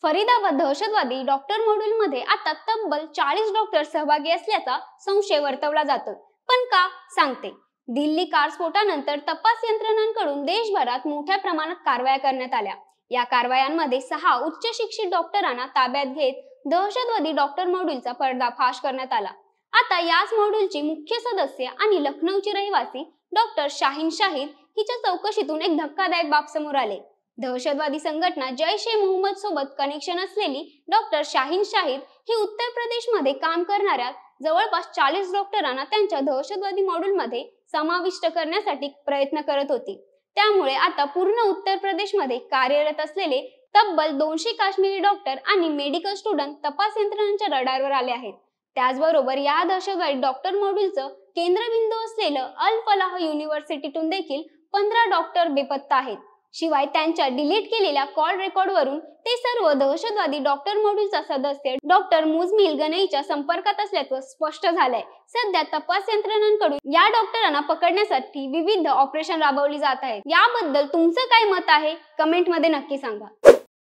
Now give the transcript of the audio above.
फरीदाबाद दहशतवादी डॉक्टर मॉड्यूलमध्ये आता तब्बल 40 डॉक्टर सहभागी असल्याचा संशय वर्तवला जातो। पण का सांगते। दिल्ली कार स्फोटानंतर तपास यंत्रणांकडून देशभरात मोठ्या प्रमाणात कारवाया करण्यात आल्या। या कारवायांमध्ये 6 उच्च शिक्षित डॉक्टरांना ताब्यात घेत दहशतवादी डॉक्टर मॉड्यूलचा पर्दाफाश करण्यात आला। आता याच मॉड्यूलची मुख्य सदस्य आणि लखनौची रहिवासी डॉक्टर शाहीन शाहिद हिच्या चौकशीतून एक धक्कादायक बाब समोर आले। दहशतवादी संघटना जैश-ए-मोहम्मद सोबत कनेक्शन असलेली डॉक्टर शाहीन शाहिद ही उत्तर प्रदेशमध्ये काम करणाऱ्या जवळपास 40 डॉक्टरांना त्यांच्या दहशतवादी मॉड्यूलमध्ये समाविष्ट करण्यासाठी प्रयत्न करत होती। त्यामुळे आता पूर्ण उत्तर प्रदेशमध्ये कार्यरत असलेले तब्बल 200 काश्मीरी डॉक्टर आणि मेडिकल स्टुडंट तपास यंत्रणांच्या रडारवर आले आहेत। त्याचबरोबर या दहशतवादी डॉक्टर मॉड्यूलचं केंद्रबिंदू असलेलं अल फलाह युनिव्हर्सिटीतून देखील 15 डॉक्टर बेपत्ता आहेत। शिवाय त्यांच्या डिलीट केलेल्या कॉल रेकॉर्डवरून ते सर्व दहशतवादी डॉक्टर मॉड्यूलचा सदस्य डॉक्टर मुजमिल गनईच्या संपर्कात असल्याचं स्पष्ट झालंय। सध्या तपास यंत्रणांकडून या डॉक्टरांना पकडण्यासाठी विविध ऑपरेशन राबवली जात आहेत। याबद्दल तुमचं काय मत आहे कमेंटमध्ये नक्की सांगा।